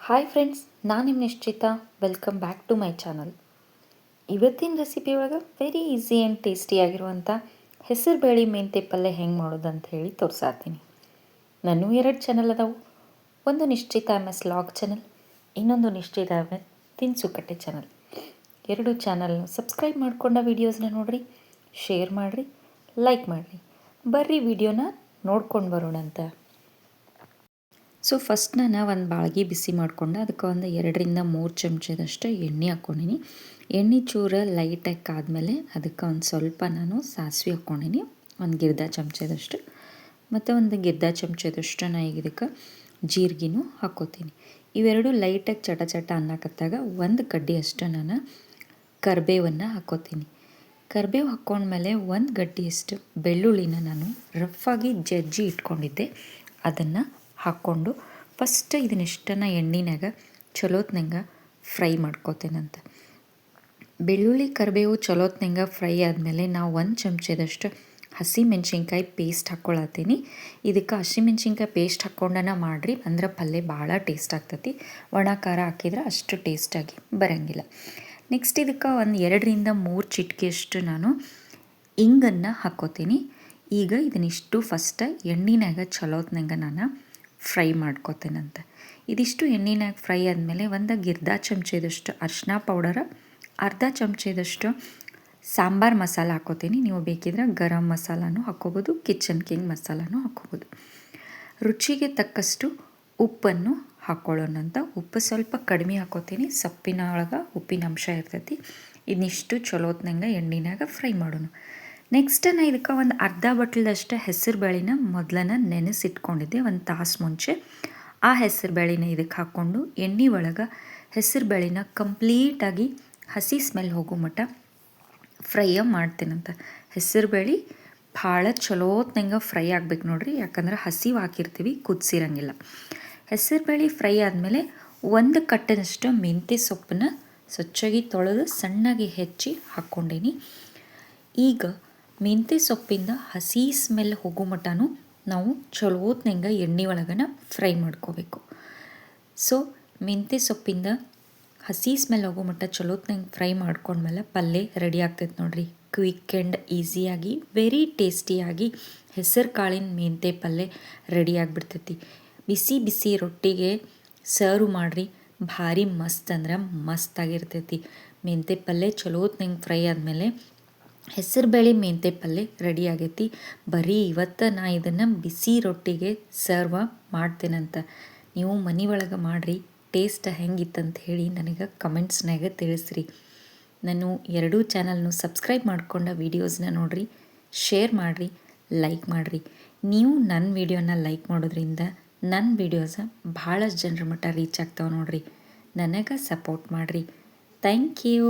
Hi friends, ನಾನು ನಿಮ್ಮ ನಿಶ್ಚಿತ. Welcome back to my channel. ಇವತ್ತಿನ ರೆಸಿಪಿ ಒಳಗೆ ವೆರಿ ಈಸಿ ಆ್ಯಂಡ್ ಟೇಸ್ಟಿಯಾಗಿರುವಂಥ ಹೆಸರು ಬೇಳೆ ಮೆಂತ್ಯ ಪಲ್ಯ ಹೆಂಗೆ ಮಾಡೋದು ಅಂತ ಹೇಳಿ ತೋರಿಸಾತೀನಿ. ನಾನು 2 ಚಾನಲ್ ಅದಾವು. ಒಂದು ನಿಶ್ಚಿತ MS ಲಾಗ್ ಚಾನಲ್, ಇನ್ನೊಂದು ನಿಶ್ಚಿತ MS ತಿನಿಸುಕಟ್ಟೆ ಚಾನಲ್. 2 ಚಾನಲ್ನ ಸಬ್ಸ್ಕ್ರೈಬ್ ಮಾಡ್ಕೊಂಡ ವೀಡಿಯೋಸ್ನ ನೋಡಿರಿ, ಶೇರ್ ಮಾಡಿರಿ, ಲೈಕ್ ಮಾಡಿರಿ. ಬರ್ರಿ ವಿಡಿಯೋನ ನೋಡ್ಕೊಂಡು ಬರೋಣ ಅಂತ. ಸೊ ಫಸ್ಟ್ ನಾನು ಒಂದು ಬಾಳ್ಗೆ ಬಿಸಿ ಮಾಡ್ಕೊಂಡು ಅದಕ್ಕೆ ಒಂದು 2-3 ಚಮಚದಷ್ಟು ಎಣ್ಣೆ ಹಾಕ್ಕೊಂಡೀನಿ. ಎಣ್ಣೆ ಚೂರು ಲೈಟಾಗಿ ಕಾದ್ಮೇಲೆ ಅದಕ್ಕೆ ಒಂದು ಸ್ವಲ್ಪ ನಾನು ಸಾಸಿವೆ ಹಾಕ್ಕೊಂಡೀನಿ, ಒಂದು ಗಿರ್ದ ಚಮಚದಷ್ಟು. ಮತ್ತು ಒಂದು ಗಿರ್ದ ಚಮಚದಷ್ಟು ನಾನು ಈಗ ಇದಕ್ಕೆ ಜೀರಿಗೆನೂ ಹಾಕ್ಕೋತೀನಿ. ಇವೆರಡು ಲೈಟಾಗಿ ಚಟ ಅನ್ನಕತ್ತಾಗ ಒಂದು ಕಡ್ಡಿಯಷ್ಟು ನಾನು ಕರಿಬೇವನ್ನು ಹಾಕ್ಕೋತೀನಿ. ಕರಿಬೇವು ಹಾಕ್ಕೊಂಡ್ಮೇಲೆ ಒಂದು ಗಡ್ಡಿಯಷ್ಟು ಬೆಳ್ಳುಳ್ಳಿನ ನಾನು ರಫಾಗಿ ಜಜ್ಜಿ ಇಟ್ಕೊಂಡಿದ್ದೆ, ಅದನ್ನು ಹಾಕ್ಕೊಂಡು ಫಸ್ಟ್ ಇದನ್ನಿಷ್ಟನ್ನು ಎಣ್ಣೆನಾಗ ಚಲೋತ್ನಂಗೆ ಫ್ರೈ ಮಾಡ್ಕೋತೇನಂತ. ಬೆಳ್ಳುಳ್ಳಿ ಕರಿಬೇವು ಚಲೋತ್ನಂಗೆ ಫ್ರೈ ಆದಮೇಲೆ ನಾವು 1 ಚಮಚದಷ್ಟು ಹಸಿಮೆಣ್ಸಿನ್ಕಾಯಿ ಪೇಸ್ಟ್ ಹಾಕ್ಕೊಳತ್ತೀನಿ. ಇದಕ್ಕೆ ಹಸಿಮೆಣ್ಸಿನ್ಕಾಯಿ ಪೇಸ್ಟ್ ಹಾಕ್ಕೊಂಡನ ಮಾಡಿರಿ, ಅಂದ್ರೆ ಪಲ್ಯ ಭಾಳ ಟೇಸ್ಟ್ ಆಗ್ತೈತಿ. ಒಣ ಖಾರ ಹಾಕಿದ್ರೆ ಅಷ್ಟು ಟೇಸ್ಟಾಗಿ ಬರೋಂಗಿಲ್ಲ. ನೆಕ್ಸ್ಟ್ ಇದಕ್ಕೆ ಒಂದು 2-3 ಚಿಟಿಕೆಯಷ್ಟು ನಾನು ಇಂಗನ್ನು ಹಾಕ್ಕೋತೀನಿ. ಈಗ ಇದನ್ನಿಷ್ಟು ಫಸ್ಟ್ ಎಣ್ಣೆನಾಗ ಚಲೋತ್ನಂಗೆ ನಾನು ಫ್ರೈ ಮಾಡ್ಕೋತೇನಂತ. ಇದಿಷ್ಟು ಎಣ್ಣೆನಾಗ ಫ್ರೈ ಆದಮೇಲೆ ಒಂದು ಗಿರ್ದ ಚಮಚದಷ್ಟು ಅರಿಶಿನ ಪೌಡರ, ಅರ್ಧ ಚಮಚದಷ್ಟು ಸಾಂಬಾರು ಮಸಾಲ ಹಾಕ್ಕೋತೀನಿ. ನೀವು ಬೇಕಿದ್ರೆ ಗರಂ ಮಸಾಲನೂ ಹಾಕ್ಕೋಬೋದು, ಕಿಚನ್ ಕಿಂಗ್ ಮಸಾಲನೂ ಹಾಕ್ಕೋಬೋದು. ರುಚಿಗೆ ತಕ್ಕಷ್ಟು ಉಪ್ಪನ್ನು ಹಾಕ್ಕೊಳ್ಳೋಣಂತ. ಉಪ್ಪು ಸ್ವಲ್ಪ ಕಡಿಮೆ ಹಾಕ್ಕೋತೀನಿ, ಸೊಪ್ಪಿನ ಒಳಗೆ ಉಪ್ಪಿನ ಅಂಶ ಇರ್ತೈತಿ. ಇದನ್ನಿಷ್ಟು ಚಲೋತ್ನಂಗೆ ಎಣ್ಣೆನಾಗ ಫ್ರೈ ಮಾಡೋಣ. ನೆಕ್ಸ್ಟ್ ನಾನು ಇದಕ್ಕೆ ಒಂದು ಅರ್ಧ ಬಟ್ಲದಷ್ಟು ಹೆಸರು ಬೇಳೆನ ಮೊದಲನ ನೆನೆಸಿಟ್ಕೊಂಡಿದ್ದೆ 1 ತಾಸು ಮುಂಚೆ. ಆ ಹೆಸರು ಬೇಳೆನ ಇದಕ್ಕೆ ಹಾಕ್ಕೊಂಡು ಎಣ್ಣೆ ಒಳಗೆ ಹೆಸರು ಬೇಳೆನ ಕಂಪ್ಲೀಟಾಗಿ ಹಸಿ ಸ್ಮೆಲ್ ಹೋಗೋ ಮಟ್ಟ ಫ್ರೈಯ ಮಾಡ್ತೇನಂತ. ಹೆಸರು ಬೇಳೆ ಭಾಳ ಚಲೋತ್ನಂಗೆ ಫ್ರೈ ಆಗ್ಬೇಕು ನೋಡ್ರಿ, ಯಾಕಂದ್ರೆ ಹಸಿವು ಹಾಕಿರ್ತೀವಿ, ಕುದಿಸಿರಂಗಿಲ್ಲ. ಹೆಸರು ಬೇಳೆ ಫ್ರೈ ಆದಮೇಲೆ 1 ಕಟ್ಟನಷ್ಟು ಮೆಂತ್ಯ ಸೊಪ್ಪನ್ನ ಸ್ವಚ್ಛಾಗಿ ತೊಳೆದು ಸಣ್ಣಗೆ ಹೆಚ್ಚಿ ಹಾಕ್ಕೊಂಡೇನಿ. ಈಗ ಮೆಂತ್ಯ ಸೊಪ್ಪಿಂದ ಹಸಿ ಸ್ಮೆಲ್ ಹೋಗೋ ಮಟ್ಟನೂ ನಾವು ಚಲೋತ್ನಂಗೆ ಎಣ್ಣೆ ಒಳಗನ ಫ್ರೈ ಮಾಡ್ಕೋಬೇಕು. ಸೊ ಮೆಂತ್ಯ ಸೊಪ್ಪಿಂದ ಹಸಿ ಸ್ಮೆಲ್ ಹೋಗೋ ಮಟ್ಟ ಚಲೋತ್ನಂಗೆ ಫ್ರೈ ಮಾಡ್ಕೊಂಡ್ಮೇಲೆ ಪಲ್ಯ ರೆಡಿ ಆಗ್ತೈತೆ ನೋಡಿರಿ. ಕ್ವಿಕ್ ಆ್ಯಂಡ್ ಈಸಿಯಾಗಿ ವೆರಿ ಟೇಸ್ಟಿಯಾಗಿ ಹೆಸರು ಕಾಳಿನ ಮೆಂತ್ಯ ಪಲ್ಯ ರೆಡಿ ಆಗಿಬಿಡ್ತೈತಿ. ಬಿಸಿ ಬಿಸಿ ರೊಟ್ಟಿಗೆ ಸರ್ವ್ ಮಾಡಿರಿ, ಭಾರಿ ಮಸ್ತ್ ಅಂದ್ರೆ ಮಸ್ತಾಗಿರ್ತೈತಿ. ಮೆಂತ್ಯ ಪಲ್ಯ ಚಲೋತ್ನಂಗೆ ಫ್ರೈ ಆದಮೇಲೆ ಹೆಸರು ಬೇಳೆ ಮೆಂತ್ಯ ಪಲ್ಯ ರೆಡಿ ಆಗೈತಿ. ಬರೀ ಇವತ್ತು ನಾ ಇದನ್ನು ಬಿಸಿ ರೊಟ್ಟಿಗೆ ಸರ್ವ್ ಮಾಡ್ತೇನಂತ. ನೀವು ಮನೆ ಒಳಗೆ ಮಾಡಿರಿ, ಟೇಸ್ಟ್ ಹೆಂಗಿತ್ತಂತ ಹೇಳಿ ನನಗೆ ಕಮೆಂಟ್ಸ್ನಾಗ ತಿಳಿಸ್ರಿ. ನಾನು 2 ಚಾನಲ್ನು ಸಬ್ಸ್ಕ್ರೈಬ್ ಮಾಡ್ಕೊಂಡ ವೀಡಿಯೋಸ್ನ ನೋಡಿರಿ, ಶೇರ್ ಮಾಡಿರಿ, ಲೈಕ್ ಮಾಡಿರಿ. ನೀವು ನನ್ನ ವೀಡಿಯೋನ ಲೈಕ್ ಮಾಡೋದ್ರಿಂದ ನನ್ನ ವೀಡಿಯೋಸ ಭಾಳಷ್ಟು ಜನರ ಮಟ್ಟ ರೀಚ್ ಆಗ್ತಾವೆ ನೋಡಿರಿ. ನನಗೆ ಸಪೋರ್ಟ್ ಮಾಡಿರಿ. Thank you.